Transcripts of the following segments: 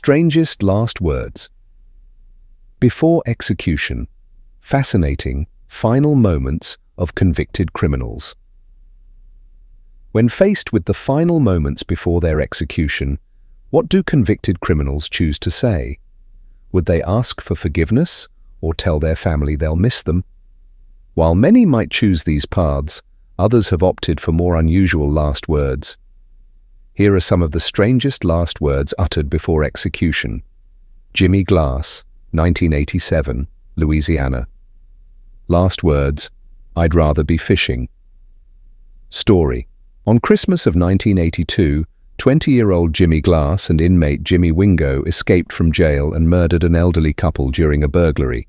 Strangest last words. Before execution. Fascinating, final moments of convicted criminals. When faced with the final moments before their execution, what do convicted criminals choose to say? Would they ask for forgiveness or tell their family they'll miss them? While many might choose these paths, others have opted for more unusual last words. Here are some of the strangest last words uttered before execution. Jimmy Glass, 1987, Louisiana. Last words, "I'd rather be fishing." Story. On Christmas of 1982, 20-year-old Jimmy Glass and inmate Jimmy Wingo escaped from jail and murdered an elderly couple during a burglary.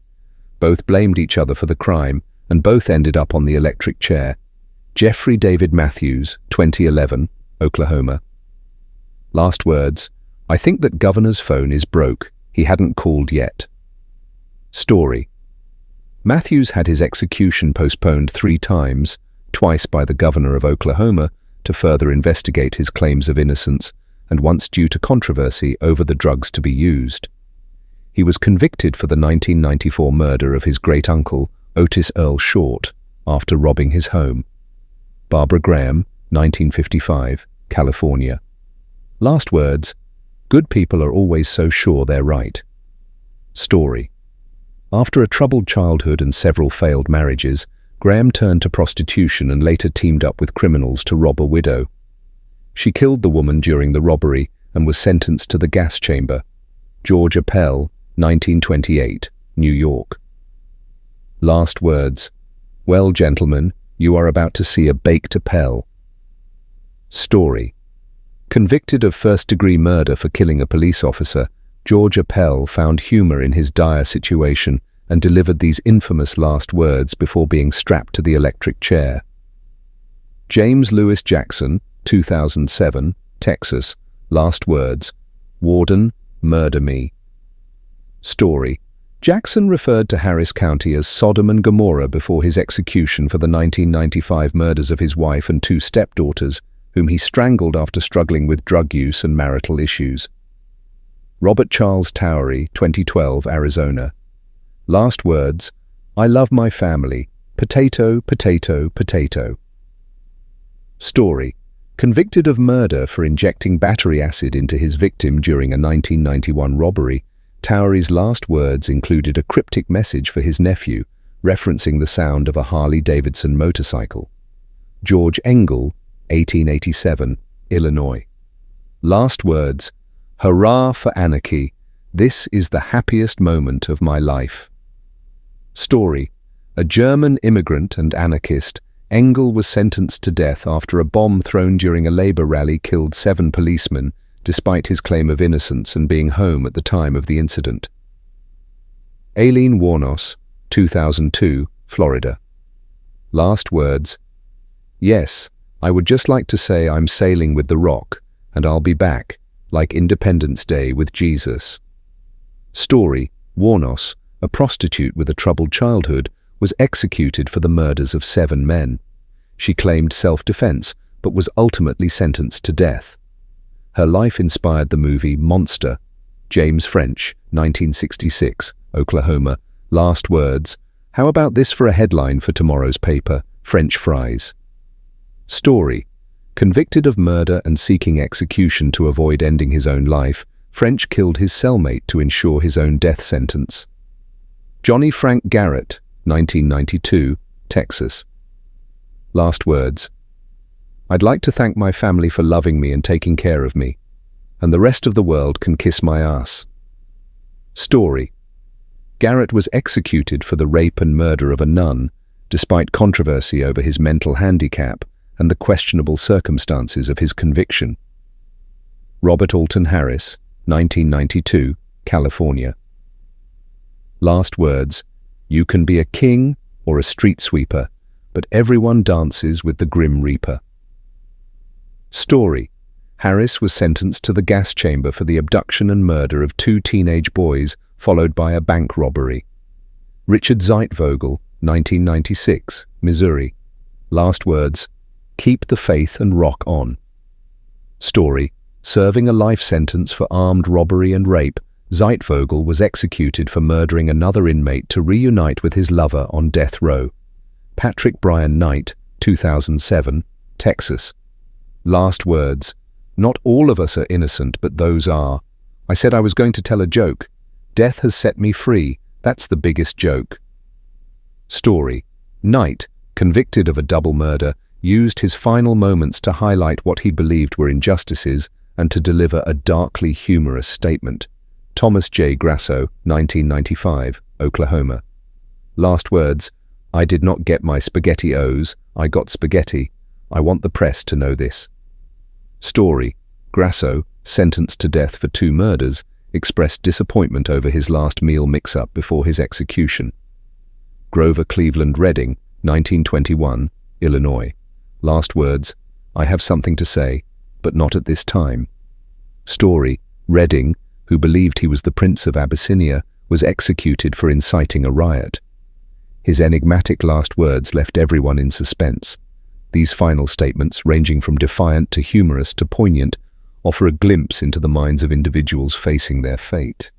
Both blamed each other for the crime, and both ended up on the electric chair. Jeffrey David Matthews, 2011, Oklahoma. Last words, "I think that governor's phone is broke. He hadn't called yet." Story. Matthews had his execution postponed 3 times, twice by the governor of Oklahoma, to further investigate his claims of innocence, and once due to controversy over the drugs to be used. He was convicted for the 1994 murder of his great-uncle, Otis Earl Short, after robbing his home. Barbara Graham, 1955, California. Last words, "Good people are always so sure they're right." Story. After a troubled childhood and several failed marriages, Graham turned to prostitution and later teamed up with criminals to rob a widow. She killed the woman during the robbery and was sentenced to the gas chamber. George Appel, 1928, New York. Last words, "Well, gentlemen, you are about to see a baked Appel." Story. Convicted of first-degree murder for killing a police officer, George Appel found humor in his dire situation and delivered these infamous last words before being strapped to the electric chair. James Lewis Jackson, 2007, Texas. Last words, "Warden, murder me." Story. Jackson referred to Harris County as Sodom and Gomorrah before his execution for the 1995 murders of his wife and 2 stepdaughters, whom he strangled after struggling with drug use and marital issues. Robert Charles Towery, 2012, Arizona. Last words, "I love my family. Potato, potato, potato." Story. Convicted of murder for injecting battery acid into his victim during a 1991 robbery, Towery's last words included a cryptic message for his nephew, referencing the sound of a Harley-Davidson motorcycle. George Engel, 1887, Illinois. Last words, "Hurrah for anarchy. This is the happiest moment of my life." Story. A German immigrant and anarchist, Engel was sentenced to death after a bomb thrown during a labor rally killed 7 policemen, despite his claim of innocence and being home at the time of the incident. Aileen Wuornos, 2002, Florida. Last words, "Yes, I would just like to say I'm sailing with the Rock, and I'll be back, like Independence Day with Jesus." Story. Wuornos, a prostitute with a troubled childhood, was executed for the murders of 7 men. She claimed self-defense, but was ultimately sentenced to death. Her life inspired the movie Monster. James French, 1966, Oklahoma. Last words, "How about this for a headline for tomorrow's paper? French fries." Story. Convicted of murder and seeking execution to avoid ending his own life, French killed his cellmate to ensure his own death sentence. Johnny Frank Garrett, 1992, Texas. Last words, "I'd like to thank my family for loving me and taking care of me, and the rest of the world can kiss my ass." Story. Garrett was executed for the rape and murder of a nun, despite controversy over his mental handicap and the questionable circumstances of his conviction. Robert Alton Harris, 1992, California. Last words, "You can be a king or a street sweeper, but everyone dances with the Grim Reaper." Story. Harris was sentenced to the gas chamber for the abduction and murder of 2 teenage boys, followed by a bank robbery. Richard Zeitvogel, 1996, Missouri. Last words, "Keep the faith and rock on." Story. Serving a life sentence for armed robbery and rape, Zeitvogel was executed for murdering another inmate to reunite with his lover on death row. Patrick Brian Knight, 2007, Texas. Last words. Not all of us are innocent, but those are. I said I was going to tell a joke. Death has set me free. That's the biggest joke. Story. Knight, convicted of a double murder, used his final moments to highlight what he believed were injustices and to deliver a darkly humorous statement. Thomas J. Grasso, 1995, Oklahoma. Last words. I did not get my spaghetti-os, I got spaghetti. I want the press to know this. Story. Grasso, sentenced to death for 2 murders, expressed disappointment over his last meal mix-up before his execution. Grover Cleveland Redding, 1921, Illinois. Last words. I have something to say, but not at this time. Story. Redding, who believed he was the Prince of Abyssinia, was executed for inciting a riot. His enigmatic last words left everyone in suspense. These final statements, ranging from defiant to humorous to poignant, offer a glimpse into the minds of individuals facing their fate.